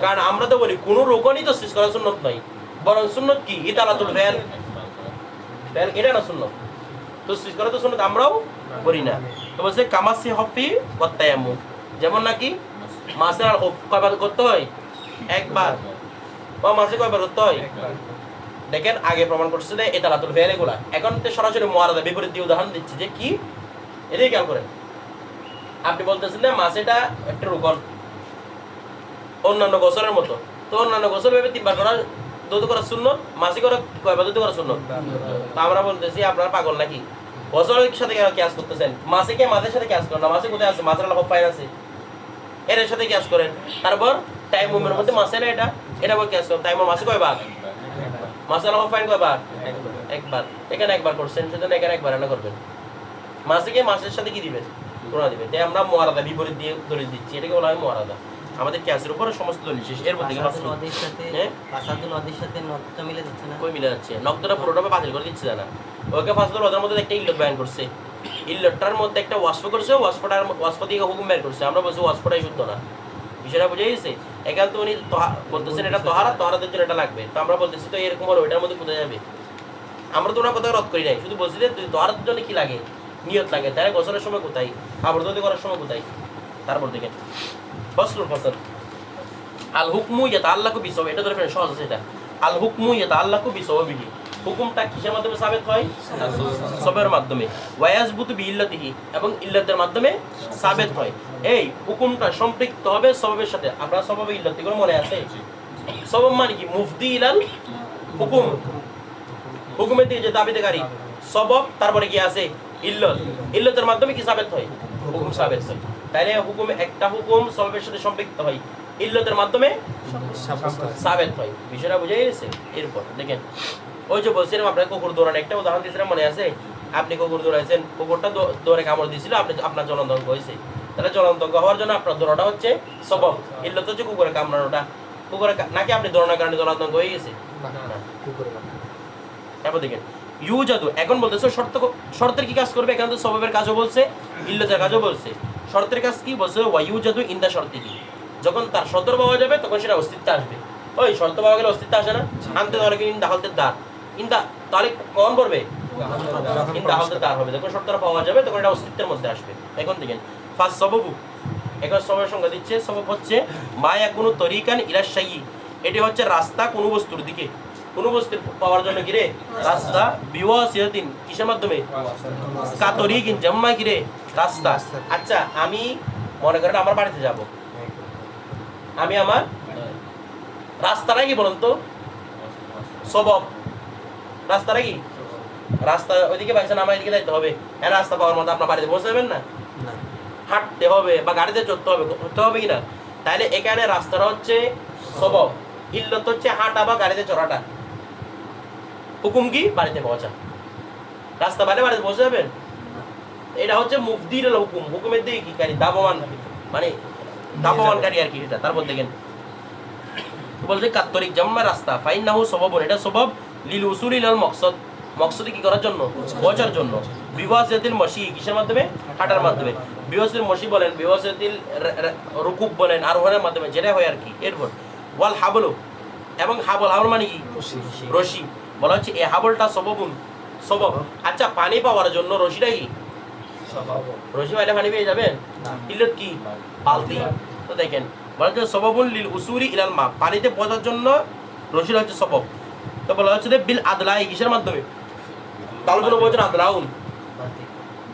কারণ আমরা তো বলি কোন রুকনই তসলিস করা সুন্নত নয়, বরং সুন্নত কি ইতালাতুল ফেল, ফেল এটা না সুন্নত, তসলিস করা তো সুন্নত আমরাও করি না। তো বলছে কামাসি হফি ওয়াত তায়াম্মুম, যেমন নাকি মাসের আর হফ কয়বার করতে হয়, একবার, বা মাসে কয়বার করতে হয়, দেখেন আগে প্রমাণ করছে যে ইতালাতুল ফেল এগুলা, এখন তো সরাসরি মুআরাদা বিপরীত দিয়ে উদাহরণ দিচ্ছি যে কি, এদিকে খেয়াল করেন। আপনি বলতেছেন না মাসেটা একটা রুকন অন্যান্য গোসলের মতো, তো অন্যান্য গোসল ভেবে তিনবার করা দৌত করা সুন্নত, মাসি করা কয়বার দৌত করা সুন্নত। তা আমরা বলতেছি আপনারা পাগল নাকি, গোসলের সাথে কেন ক্যাশ করতেছেন, মাসিকে মাসের সাথে ক্যাশ করেন না, মাসে কোথায় আছে, মাসের লাভ পাইন আছে, এর সাথে ক্যাশ করেন। তারপর টাইম মুমের মধ্যে মাসে না এটা বল ক্যাশ করেন, টাইম মাসে কয়বার, মাসের লাভ পাইন কয়বার, একবার, এখানে একবার করছেন, সেজন্য এখানে একবার রান্না করবেন, মাসিকে মাসের সাথে কি দিবেন, তুলনা দিবেন। তাই আমরা মুআরাদা বিপরীত দিয়ে দলিল দিচ্ছি, এটাকে বলা হয় মুআরাদা। আমাদের ক্যাসের উপরে সমস্ত দলিল শেষ, এর মধ্যে ফাসাদুল ওয়াদির সাথে নকদটা মিলে যাচ্ছে না, কই মিলে যাচ্ছে, নকদটা পুরোটা বাতিল করে দিচ্ছে না, ওকে ফাসাদুল ওয়াদির মধ্যে একটা ইল্লত বয়ান করছে, ইল্লতটার মধ্যে একটা ওয়াসফ করছে, ওয়াসফ দিয়ে হুকুম বের করছে, আমরা বলছি ওয়াসফটাই শুদ্ধ না, বিষয়টা বুঝে গেছে। এখানে তো উনি বলতেছেন এটা তহারাতের জন্য এটা লাগবে, তো আমরা বলতেছি তো এরকম হলো ওইটার মধ্যে কোথায় যাবে, আমরা তো ওনার কথা রদ করি নাই, শুধু বলছি যে তহারাতের জন্য কি লাগে, নিয়ত লাগে, তাহলে গোসলের সময় কোথায়, কাপড় ধুতে করার সময় কোথায়। তারপর দেখেন ফসলুল ফসল, আল হুকমু ইয়াতাআল্লাকু বিসওয়াবি, এটা ধরে ফেলেন সহজ আছে এটা, আল হুকমু ইয়াতাআল্লাকু বিসওয়াবিহি, হুকুমটা কিসের মাধ্যমে সাবেত হয়? সবের মাধ্যমে। ওয়ায়াজবুতু বিইল্লাতিহি, এবং ইল্লাতের মাধ্যমে সাবেত হয়। এই হুকুমটা সম্পৃক্ত হবে সবাবের সাথে। আপনারা সবাবে ইল্লাতি করে মনে আছে? সবাব মানে কি? মুফদি ইলাল হুকুম, হুকুমের দিকে যে দাবিদারী সবাব, তারপরে কি আছে? ইল্লত। ইল্লতের মাধ্যমে কি সাবেত হয়? হুকুম সাবেত হয়। তাইলে হুকুমে একটা হুকুম সবাবের সাথে সম্পৃক্ত হয়, ইল্লতের মাধ্যমে সাবেত হয়। বিষয়টা বুঝাই গেছে? এরপর দেখেন, ওই যে বলছিলাম আপনার কুকুর দৌড়ানো, একটা উদাহরণ দিয়েছিলাম মনে আছে? আপনি কুকুর দৌড়াইছেন, কুকুরটা দৌড়ে কামড় দিয়েছিল, আপনি আপনার জলন্তঙ্গ হয়েছে। তাহলে জলন্তঙ্গ হওয়ার জন্য আপনার দৌড়াটা হচ্ছে সবব, ইল্লত হচ্ছে কুকুরে কামড়ানোটা। কুকুরে নাকি আপনি দৌড়ানোর কারণে জলন্তঙ্গ হয়ে গেছে? এরপর দেখেন ইউজাদু, এখন বলতেছে শর্তের কি কাজ করবে? এখানে তো সবাবের কাজও বলছে, ইল্লতের কাজও বলছে। শর্তের কাজ কি বলছে? ওয়াইউজাদু ইনদা শর্তিহি, যখন তার শর্ত পাওয়া যাবে তখন সেটা অস্তিত্বে আসবে। ওই শর্ত পাওয়া গেলে অস্তিত্ব আসে না? আনতে ধরে ইনদা হালতে দার, ইনদা তাহলে কখন পড়বে? ইনদা হালতে দার হবে, যখন শর্তটা পাওয়া যাবে তখন এটা অস্তিত্বের মধ্যে আসবে। এখন দেখেন ফার্স্ট সববু, এখন সবের সংজ্ঞা দিচ্ছে। সবব হচ্ছে মায়া কোনো তরিকান ইলা শাইই, এটি হচ্ছে রাস্তা কোনো বস্তুর দিকে, কোনো বস্তু পাওয়ার জন্য কিরে রাস্তা, বিওয়াসিয়াতিন কিসের মাধ্যমে? কাতরিকিন জাম্মা কিরে রাস্তা। আচ্ছা আমি মনে করেন আমার বাড়িতে যাব, আমি আমার রাস্তাটা কি বলুন তো? সবব। রাস্তাটা কি? রাস্তা ওইদিকে পাইছেন, আমার এদিকে যাইতে হবে। হ্যাঁ, রাস্তা পাওয়ার মতো আপনার বাড়িতে পৌঁছে যাবেন না, হাঁটতে হবে বা গাড়িতে চড়তে হবে, হতে হবে কিনা? তাইলে এখানে রাস্তাটা হচ্ছে সবব, ইল্লত হচ্ছে হাঁটা বা গাড়িতে চড়াটা। হুকুম কি? বাড়িতে পৌঁছা। রাস্তা বাইরে বাড়িতে পৌঁছে যাবেন, এটা হচ্ছে মুফদির হুকুম, হুকুমের দিকে কি কারি? দাবমান, মানে দাবমানকারী আর কি এটা। তারপর দেখেন বলতে কাত্তরিক জাম্মা রাস্তা ফাইন্নাহু সবাবুন, এটা সবাব লিল উসুল ইলাল মকসদ, মকসদে কি করার জন্য? পৌঁছার জন্য। বিওয়াসিয়াতিল মশি, কিসের মাধ্যমে? হাঁটার মাধ্যমে। বিওয়াসিল মশি বলেন, বিওয়াসিয়াতিল রুকুব বলেন, আরোহণের মাধ্যমে, যেটা হয় আর কি। এরপর ওয়াল হাবলু, এবং হাবল, হাবল মানে কি? রশি। বলা হচ্ছে এই হাবলটা সবাবুন, সবাব। আচ্ছা পানি পাওয়ার জন্য রশিটা কি? রশি পাইলে পানি পেয়ে যাবেন? ইল্লত কি? বালতি। তো দেখেন বলা হচ্ছে সবাবুন লিল উসুলি ইলাল মা, পানিতে পৌঁছার জন্য রশিটা হচ্ছে সবাব। তো বলা হচ্ছে বিল আদলাই, কিসের মাধ্যমে? তালবুন বলছেন আদলাউন,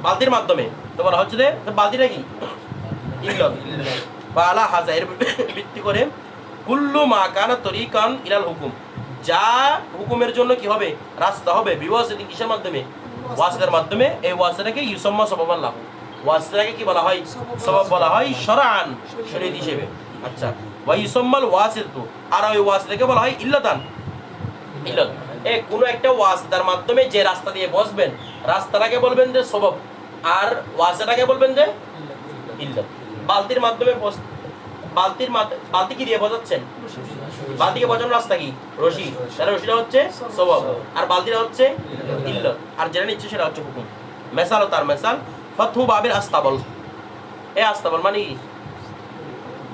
বালতির মাধ্যমে। তো বলা হচ্ছে যে বালতিটা কি? ইল্লত। বা আলা হাজা, এর ভিত্তি করে কুল্লু মা কানা তরিকান ইলাল হুকুম, যা হুকুমের জন্য কি হবে? রাস্তা হবে। বিওয়াসিতি, কিসের মাধ্যমে? ওয়াসিতার মাধ্যমে। এই ওয়াসিতাকে ইউসাম্মা সবাবান লাহু, ওয়াসিতাকে কি বলা হয়? সবাব বলা হয় শরআন, শরীয়ত হিসেবে। আচ্ছা ওয়া ইউসাম্মাল ওয়াসিতু, আর ওই ওয়াসিতাকে বলা হয় ইল্লাতান, ইল্লত। কোনো একটা ওয়াসিতার মাধ্যমে যে রাস্তা দিয়ে বসবেন, রাস্তাটাকে বলবেন যে সবাব, আর ওয়াসিতাটাকে বলবেন যে ইল্লত। বালতির মাধ্যমে বালতি কি দিয়ে বোঝাচ্ছেন? বালতিকে বোঝানোর রাস্তা কি? রশি। তাহলে রশিটা হচ্ছে সবাব, আর বালতিটা হচ্ছে ইল্লত, আর যেটা নিচ্ছে সেটা হচ্ছে হুকুম। মেসাল ও তার মেসাল ফাতহু বাবিল আস্তাবল, এই আস্তাবল মানে কি?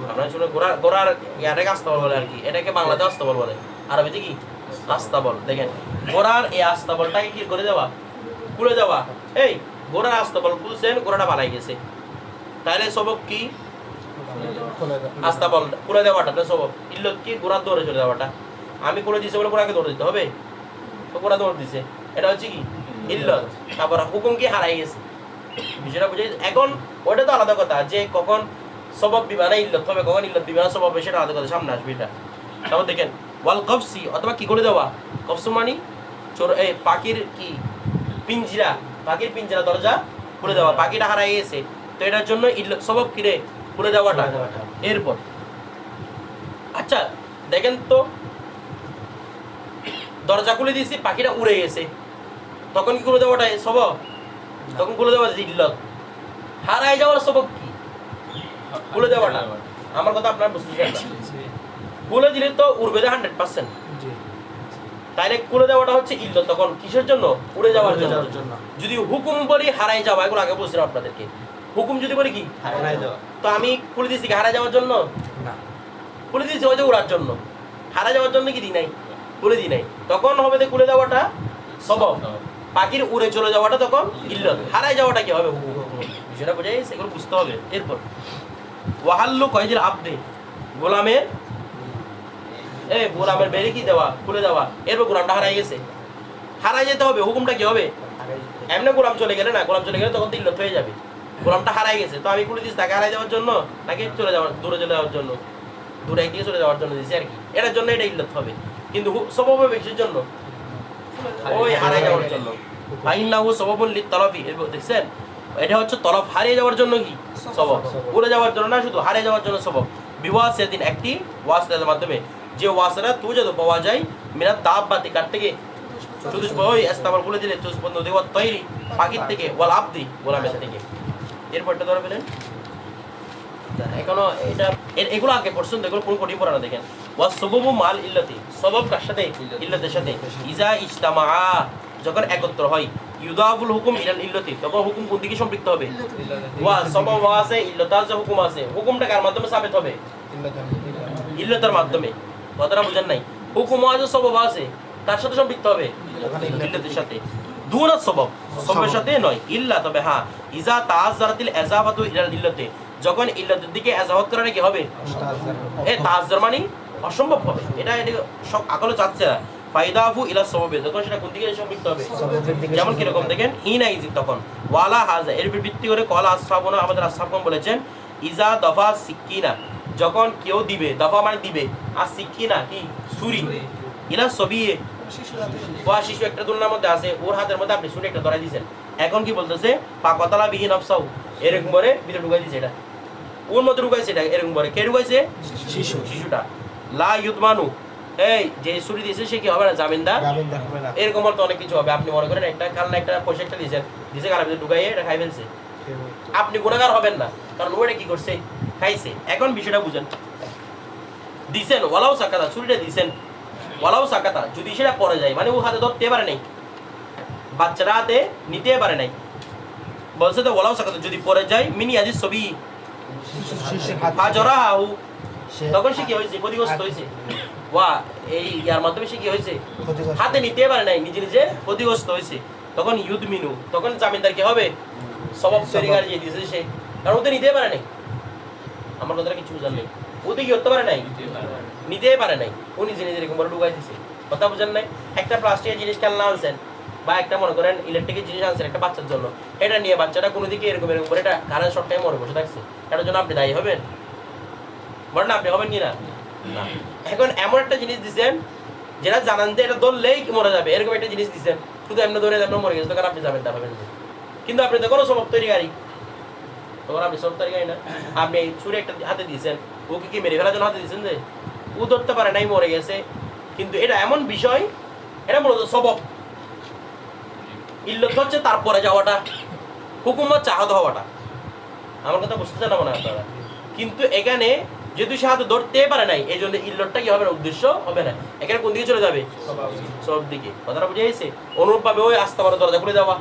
আপনারা শুনে গোড়ার ইয়াটাকে আস্তাবল বলে আর কি, এটাকে বাংলাতে আস্তাবল বলে, আরবিতে কি? আস্তাবল। দেখেন গোড়ার এই আস্তাবলটাকে কি করে দেওয়া? খুলে দেওয়া। এই গোড়ার আস্তাবল খুলছেন, গোড়াটা পালাই গেছে, তাহলে সবব কি? আস্তাবল খুলে দেওয়াটা। তো সবব। ইল্লত কি? গোড়ার দৌড়ে চলে যাওয়াটা। আমি খুলে দিয়েছি বলে গোড়াকে দৌড়ে দিতে হবে? তো গোড়া দৌড় দিছে, এটা হচ্ছে কি? ইল্লত। তারপর হুকুম কি? হারাই গেছে। বিষয়টা বুঝে। এখন ওটা তো আলাদা কথা, যে কখন সবব বিমানে ইল্লত হবে, কখন ইল্লত বিমানে সবব হবে, সেটা আলাদা কথা, সামনে আসবে এটা। তারপর দেখেন ওয়াল কফসি, অথবা কি করে দেওয়া? কফসু মানি চোর, এই পাখির কি? পিঞ্জিরা, পাখির পিঞ্জিরা দরজা খুলে দেওয়া, পাখিটা হারাই গেছে, তো এটার জন্য ইল্লত সবব কিরে খুলে দেওয়াটা। এরপর আচ্ছা দেখেন তো, দরজা খুলে দিয়েছি, পাখিটা উড়ে গেছে, তখন কি খুলে দেওয়াটা সবব? তখন খুলে দেওয়া ইল্লত। হারাই যাওয়ার সবব কি? খুলে দেওয়াটা। আমার কথা আপনার বুঝতে পারছেন? খুলে দিলে তো উড়বে 100%, তাইলে খুলে দেওয়াটা হচ্ছে ইল্লত। তখন কিসের জন্য? উড়ে যাওয়ার জন্য। যদি হুকুম বলি হারাই যাওয়া, এগুলো আগে বলছিলাম আপনাদেরকে। হুকুম যদি বলি কি? হারাই যাওয়া। তো আমি খুলে দিয়েছি কি হারাই যাওয়ার জন্য? না, খুলে দিয়েছি হয়তো উড়ার জন্য। হারাই যাওয়ার জন্য কি দিই নাই? খুলে দিই নাই। তখন হবে যে খুলে দেওয়াটা সবব, পাখির উড়ে চলে যাওয়াটা তখন ইল্লত, হারাই যাওয়াটা কি হবে? হুকুম। বিষয়টা বোঝা গেছে? এগুলো বুঝতে হবে। এরপর ওয়াহাল্লু কয়জিল আবদে, গোলামের গোলামের বেরে কি দেওয়া? খুলে দেওয়া। এরপর গোলামটা হারাই গেছে, হারাই যেতে হবে, হুকুমটা কি হবে? এমনি গোলাম চলে গেলে না, গোলাম চলে গেলে তখন তো ইল্লত হয়ে যাবে। গোলামটা হারাই গেছে, তো আমি কুড়ি দিচ্ছি তাকে হারাই দেওয়ার জন্য নাকি দূরে চলে যাওয়ার জন্য, দূরে একদিকে চলে যাওয়ার জন্য দিচ্ছি আর কি, এটার জন্য এটা ইল্লত হবে। কিন্তু সবব হবে কিসের জন্য? ওই হারাই যাওয়ার জন্য। ফাইন্নাহু সবাবুন লিত-তলফি, দেখছেন এটা হচ্ছে তলব, হারিয়ে যাওয়ার জন্য কি সবব, উড়ে যাওয়ার জন্য না, শুধু হারিয়ে যাওয়ার জন্য সবব। বিওয়াসিতাতিন, একটি ওয়াসিলার মাধ্যমে, যে ওয়াসিলা তুজাদু পাওয়া যায় মিনাত দাব্বাতি, কার থেকে? শুধু ওই ইস্তামাল বলে দিলে তুজবন নদী ওয়া তৈরি, পাখির থেকে, ওয়াল আবদি, গোলামের থেকে। এরপরটা ধরে পেলেন এখনো এটা এগুলো আগে পড়ছেন, এগুলো কোন কোটি পড়া না। দেখেন ওয়াস সববু মাল ইল্লাতি, সবব কার সাথে? ইল্লাতের সাথে। ইজা ইজতামা, যখন একত্র হয়, ইউদাফুল হুকুম ইলাল ইল্লাতি, তখন হুকুম কোন দিকে সম্পৃক্ত হবে? ওয়া সবব আছে, ইল্লাতার যে হুকুম আছে, হুকুমটা কার মাধ্যমে সাবিত হবে? ইল্লাতের মাধ্যমে। কথাটা বুঝেন নাই? হুকুম আছে, সবব আছে, কার সাথে সম্পৃক্ত হবে? ইল্লাতের সাথে। দুনা সবব, সববের সাথে নয়। ইল্লা, তবে হ্যাঁ, ইজা তাআজ্জারাতিল ইজাফাতু ইলাল ইল্লাতি, যখন ইল্লাতের দিকে এজাফত করা কি হবে? তাআজ্জার মানে অসম্ভব হবে, এটা সব আকলে চাচ্ছে না। ফায়দাফু ইলা সববে, তখন সেটা কোন দিকে সম্পৃক্ত হবে? যেমন কিরকম দেখেন, হিনা ইজি, তখন ওয়ালা হাজা, এর ভিত্তি করে কলা আসহাবুনা, আমাদের আসহাবগণ বলেছেন, ইজা দফা সিকিনা, যখন কেউ দিবে, দফা মানে দিবে, আর সিকিনা কি? ছুরি, ইলা সবিয়ে, ওয়া শিশু একটা দুলনার মধ্যে আছে, ওর হাতের মধ্যে আপনি ছুরি একটা ধরাই দিয়েছেন, এখন কি বলতেছে? পাকতলা বিহি নফসাউ, এরকম করে ভিতরে ঢুকাই দিয়েছে, এটা ওর মধ্যে ঢুকাইছে, এটা এরকম করে কে ঢুকাইছে? শিশুটা। লা ইউদমানু, এই যে ছুরি দিয়েছে সে কি হবে না? জামিনদার হবে না। এরকম তো অনেক কিছু হবে। আপনি মনে করেন একটা কালনা, একটা পয়সা একটা দিয়েছেন, দিয়েছে কালার ভিতরে ঢুকাইয়ে এটা খাই ফেলছে, আপনি গুনাহগার হবেন না, কারণ ওটা কি করছে? খাইছে। এখন বিষয়টা বুঝেন, দিছেন ওয়ালাউ সাকাতা, ছুরিটা দিছেন ওয়ালাউ সাকাতা, যদি সেটা পড়ে যায়, মানে ও হাতে ধরতে পারে নাই, বাচ্চারা হাতে নিতে পারে নাই, বলছে তো ওয়ালাউ সাকাতা, যদি পড়ে যায়, মিনি আজিজ ছবি হাজরাহু, তখন সে কি হয়েছে? ক্ষতিগ্রস্ত হয়েছে। ওয়া এই ইয়ার মাধ্যমে সে কি হয়েছে? হাতে নিতে পারে নাই, নিজে নিজে ক্ষতিগ্রস্ত হয়েছে। তখন ইউদমিনু, তখন জামিনদার কি হবে? সবব তরিকার যে দিয়েছে সে, কারণ ওতে নিতে পারে নাই। আমার কথাটা কিছু বুঝার নেই, ওতে কি করতে পারে নাই? নিতেই পারে নাই, ও নিজে নিজে এরকম করে ঢুকাই দিছে। কথা বুঝেন নাই? একটা প্লাস্টিকের জিনিস খেলনা আনছেন, বা একটা মনে করেন ইলেকট্রিকের জিনিস আনছেন একটা বাচ্চার জন্য, এটা নিয়ে বাচ্চাটা কোনো দিকে এরকম এরকম করে এটা কারেন্ট শর্ট টাইম মরে বসে থাকছে, এটার জন্য আপনি দায়ী হবেন? বলেন না, আপনি হবেন কি না? এখন এমন একটা জিনিস দিচ্ছেন যেটা জানান যে এটা ধরলেই মরে যাবে, এরকম একটা জিনিস দিচ্ছেন, শুধু এমনি ধরে আপনার মরে গেছে, তখন আপনি যাবেন তা হবেন। কিন্তু আপনি তো কোনো সবব তৈরিকারী, তখন আপনি সব তৈরিকারী না। আপনি ছুরি একটা হাতে দিয়েছেন, ওকে কি মেরে ফেলার জন্য হাতে দিয়েছেন যে ও ধরতে পারে নাই, মরে গেছে। কিন্তু এটা এমন বিষয়, এটা মূলত সবব। ইল্লত হচ্ছে তারপরে যাওয়াটা, হুকুম হচ্ছে আহত হওয়াটা। আমার কথা বুঝতে না মনে হয় আপনারা? কিন্তু এখানে যেহেতু সে হাতে ধরতে পারে নাই, এই জন্য ইল্লতটা কি হবে না? উদ্দেশ্য হবে না। এখানে কোন দিকে চলে যাবে? সব দিকে। কথাটা বুঝে গেছে? অনুরূপভাবে ওই আস্তাবার দরজা খুলে দেওয়া,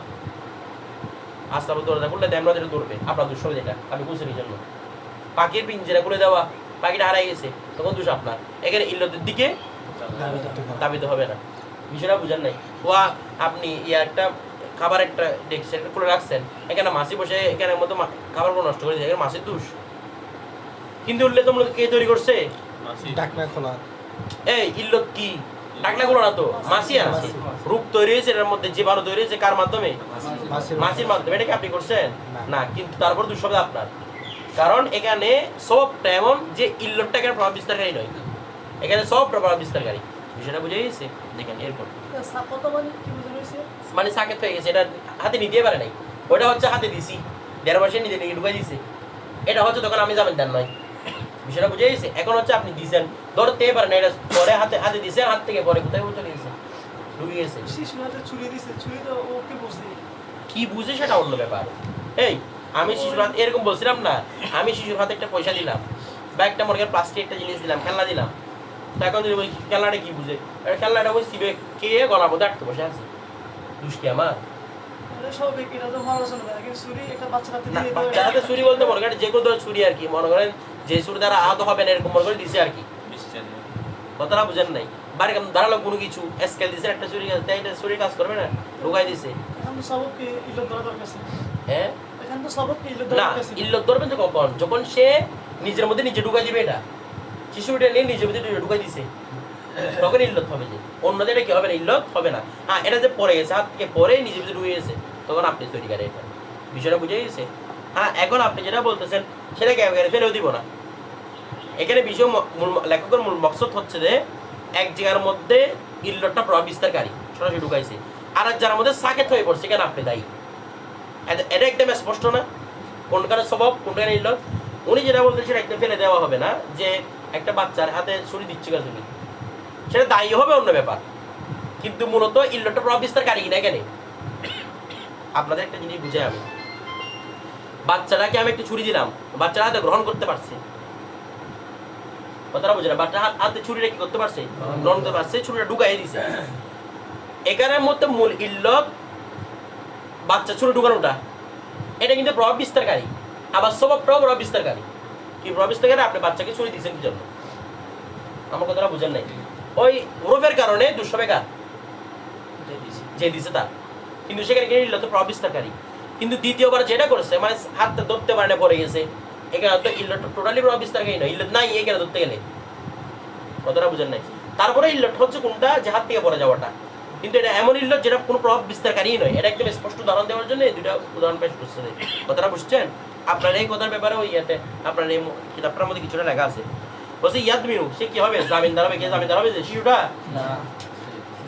আস্তাবার দরজা খুললে আমরা যেটা ধরবে, আপনার দুঃস যেটা আমি বুঝছি এই জন্য। পাখির পিঞ্জরা খুলে দেওয়া, পাখিটা হারাই গেছে, তখন দোষ আপনার। এখানে ইল্লতের দিকে দাবিতে হবে না। বিষয়টা বুঝেন নাই? ওয়া আপনি একটা খাবার একটা ডেস্ক একটা খুলে রাখছেন, এখানে মাছি বসে এখানের মতো খাবারগুলো নষ্ট করে দিয়েছে, এখানে মাছির দোষ। কিন্তু উল্লেখ তো মূলত কে তৈরি করছে? ডাকনা খোলা। এই ইল্লত কি? ডাকনা গুলো না তো, মাছি আছে। রূপ তৈরি হয়েছে এর মধ্যে, যে ভালো তৈরি হয়েছে কার মাধ্যমে? মাছির মাধ্যমে। এটা কি আপনি করছেন? না। কিন্তু তারপর দোষ হবে আপনার, কারণ এখানে সবটা এমন যে ইল্লতটা এখানে প্রভাব বিস্তারকারী নয়, এখানে সব প্রভাব বিস্তারকারী। বিষয়টা বুঝে গেছে? দেখেন এরপর মানে সাকেত হয়ে গেছে, এটা হাতে নিতে পারে নাই, ওটা হচ্ছে হাতে দিছি, 1.5 মাসে নিজে নিয়ে ঢুকাই দিছে, এটা হচ্ছে তখন আমি জামিনদার নয়। বিষয়টা বুঝে গেছে? এখন হচ্ছে আপনি দিছেন, ধরতে পারে না, এটা পরে হাতে হাতে দিছেন, হাত থেকে পরে কোথায় চলে গেছে, ঢুকে গেছে। কি বুঝে সেটা অন্য ব্যাপার। এই আমি শিশুর হাতে এরকম বলছিলাম না, আমি শিশুর হাতে একটা পয়সা দিলাম, বা একটা মনে করেন প্লাস্টিক একটা জিনিস দিলাম, খেলনা দিলাম, তো এখন যদি ওই খেলনাটা কি বুঝে? খেলনাটা ওই সিবে কে গলার মধ্যে আটকে বসে আছে, দুষ্টি আমার। বাচ্চার হাতে ছুরি বলতে মনে করেন যে কোনো ধরনের ছুরি আর কি, মনে করেন যে ছুরি দ্বারা আহত হবে না এরকম মনে করে দিছে আর কি। কথাটা বুঝেন নাই? বাড়ি ধারালো কোনো কিছু স্কেল দিছে, একটা ছুরি তাই এটা ছুরি কাজ করবে না, ঢুকাই দিছে। হ্যাঁ না, ইল্লত ধরবেন তো কখন? যখন সে নিজের মধ্যে নিজে ঢুকাই দিবে, এটা শিশুটা নিয়ে নিজের মধ্যে ঢুকাই দিছে, তখন ইল্লত হবে যে অন্যদের এটা কি হবে না ইল্লত হবে না। হ্যাঁ এটা যে পড়ে গেছে হাত থেকে পরে নিজে ভিতরে ঢুকে গেছে তখন আপনি তৈরি করেন এটা বিষয়টা বুঝে গেছে। হ্যাঁ এখন আপনি যেটা বলতেছেন সেটাকে একেবারে ফেলেও দিব না। এখানে বিষয় লেখকের মূল মকসদ হচ্ছে যে এক জায়গার মধ্যে ইল্লতটা প্রভাব বিস্তারকারী সরাসরি ঢুকাইছে আর এক জায়গার মধ্যে সাকেত হয়ে পড়ছে কেন আপনি দায়ী। এটা একদম স্পষ্ট না কোনখানে স্বভাব কোনখানে ইল্লত। উনি যেটা বলতে সেটা একদম ফেলে দেওয়া হবে না যে একটা বাচ্চার হাতে ছুরি দিচ্ছে কেন তুমি সেটা দায়ী হবে অন্য ব্যাপার কিন্তু মূলত ইল্লতটা প্রভাব বিস্তারকারী না এখানে। আপনাদের একটা জিনিস বুঝাই আমি বাচ্চাটাকে আমি একটু ছুরি দিলাম বাচ্চার হাতে গ্রহণ করতে পারছে কথাটা বুঝে না বাচ্চা হাতে ছুরিটা কি করতে পারছে গ্রহণ করতে পারছে ছুরিটা ঢুকাই দিছে। এখানের মধ্যে মূল ইল্লত বাচ্চা ছুরি ঢুকানোটা এটা কিন্তু প্রভাব বিস্তারকারী আবার স্বভাবটাও প্রভাব বিস্তারকারী। কি প্রভাব বিস্তারকারী আপনি বাচ্চাকে ছুরি দিচ্ছেন কি জন্য আমার কথাটা বুঝেন নাই। ওই রূপের কারণে দুঃসবে কার যে দিছে তার কিন্তু সেখানে কিন্তু ইল্লত প্রভাব বিস্তারকারী। কিন্তু দ্বিতীয়বার যেটা করেছে মানে হাতটা ধরতে পারে না পড়ে গেছে এখানে তো ইল্লত টোটালি প্রভাব বিস্তারকারী নয় ইল্লত নাই এখানে ধরতে গেলে কথাটা বুঝেন নাই। তারপরে ইল্লত হচ্ছে কোনটা যে হাত থেকে পড়ে যাওয়াটা কিন্তু এটা এমন ইল্লত যেটা কোনো প্রভাব বিস্তারকারী নয়। এটা একদম স্পষ্ট উদাহরণ দেওয়ার জন্য এই দুটা উদাহরণ পেশ করছে কথাটা বুঝছেন। আপনার এই কথার ব্যাপারে ওই ইয়াতে আপনার এই কিতাবটার মধ্যে কিছুটা লেখা আছে বলছে ইয়াদ মিনু সে কি হবে জামিনদার হবে কে জামিনদার হবে যে শিশুটা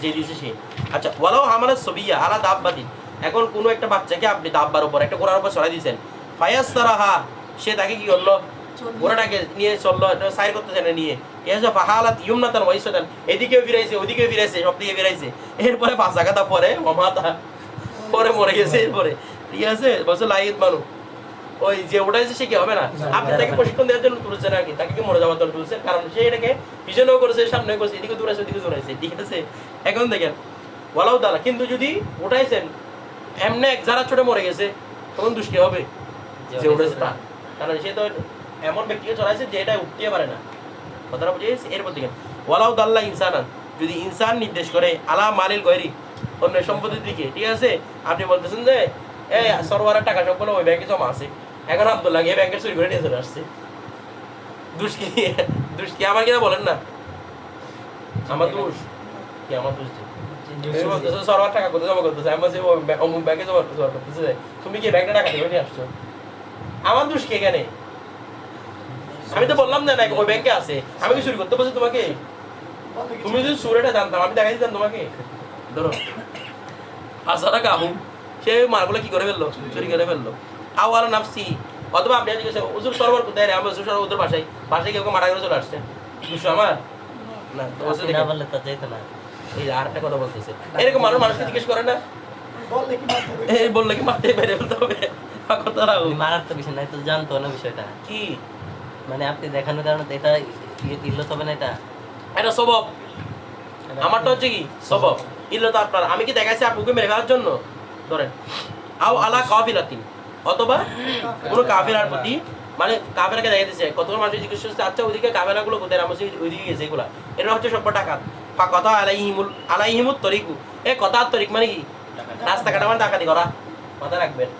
যে দিয়েছে সে। আচ্ছা ওয়ালাও আমাদের সবিয়া আলা দাব্বাতি এখন কোনো একটা বাচ্চাকে আপনি দাব্বার উপর একটা ঘোড়ার উপর চড়াই দিয়েছেন ফায়াস তারাহা সে তাকে কি করলো ঘোড়াটাকে নিয়ে চললো সাইড করতে জানে নিয়ে ফাহালাত ইউমনাতান ওয়াইসাতান এদিকেও ফিরাইছে ওদিকেও ফিরাইছে সব দিকে ফিরাইছে এরপরে পাঁচা কাটা পরে মাথা পরে মরে গেছে এরপরে ঠিক আছে বলছে লাইদ মানু ওই যে ওটাইছে সে কি হবে না আপনি তাকে প্রশিক্ষণ দেওয়ার জন্য তুলছেন আর কি তাকে কি মরে যাওয়ার জন্য তুলছেন কারণ সে এটাকে পিছনেও করেছে সামনে করেছে এদিকে দূরাইছে ওদিকে দূরাইছে ঠিক আছে। এখন দেখেন ওয়ালাউ দালা কিন্তু যদি উঠাইছেন এমনি এক যারা ছোটে মরে গেছে তখন দুষ্টি হবে যে উঠেছে তা কারণ সে তো এমন ব্যক্তিকে চড়াইছে যে এটা উঠতে পারে না কথাটা বুঝে গেছে। এরপর দেখেন ওয়ালাউ দাল্লা ইনসানান যদি ইনসান নির্দেশ করে আলা মালিল গৈরি অন্য সম্পত্তির দিকে ঠিক আছে আপনি বলতেছেন যে এই সরওয়ারের টাকা সবগুলো ওই ব্যাংকে জমা আছে এখন আব্দুল্লাহ এই ব্যাংকের চুরি করে নিয়ে চলে আসছে দুষ্কি আমার কিনা বলেন না আমার দোষ কি আমার দোষ সরওয়ার টাকা কোথায় জমা করতেছে আমার যে অমুক ব্যাংকে জমা করতেছে তুমি কি ব্যাংকে টাকা দিয়ে নিয়ে আসছো আমার দোষ কি এখানে আমি তো বললাম না ওই ব্যাংকে আছে আমি কি চুরি করতে বলছি তোমাকে তুমি যদি চুরিটা জানতাম আমি দেখাই দিতাম তোমাকে ধরো 5,000 টাকা আহুম সে মালগুলো কি করে ফেললো চুরি করে ফেললো আওয়ালা নাফসি অথবা আপনি জিজ্ঞেস হুজুর সরওয়ার কোথায় রে আমার হুজুর সরওয়ার ওদের বাসায় কেউ মারা করে চলে আসছে দুশো আমার না তো না বললে তো যেত না। এই আর একটা কথা বলতেছে এরকম মানুষকে জিজ্ঞেস করে না বললে কি মারতে বেড়ে ফেলতে হবে মারার তো বিষয় নাই তো জানতো না বিষয়টা কি মানে আপনি দেখানোর কারণে তো এটা ইল্লত হবে না এটা স্বভাব আমারটা হচ্ছে কি স্বভাব ইল্লত আপনার আমি কি দেখাইছি আপনাকে মেরে ফেলার জন্য ধরেন আও আলা কাফিলাতিন অথবা কোনো কাফেলার প্রতি মানে কাফেলাকে দেখা দিচ্ছে কতগুলো মানুষ জিজ্ঞেস করছে আচ্ছা ওইদিকে কাফেলাগুলো কোথায় আমার ওইদিকে গেছে এগুলা এটা হচ্ছে সব টাকা কথা আলাইহিমুত তরিকু কথার তরিক মানে কি রাস্তাঘাট মানে ডাকাতি করা মাথা রাখবেন।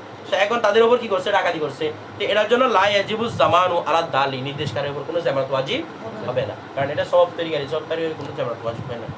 এখন তাদের উপর কি করছে ডাকাতি করছে তো এটার জন্য লা ইয়াজিবুজ জামানু আলা দালি নির্দেশকারীর উপর কোনো জামানত ওয়াজিব হবে না কারণ এটা সব তরিকারই সব তরিকার কোনো জামানত ওয়াজিব হয় না।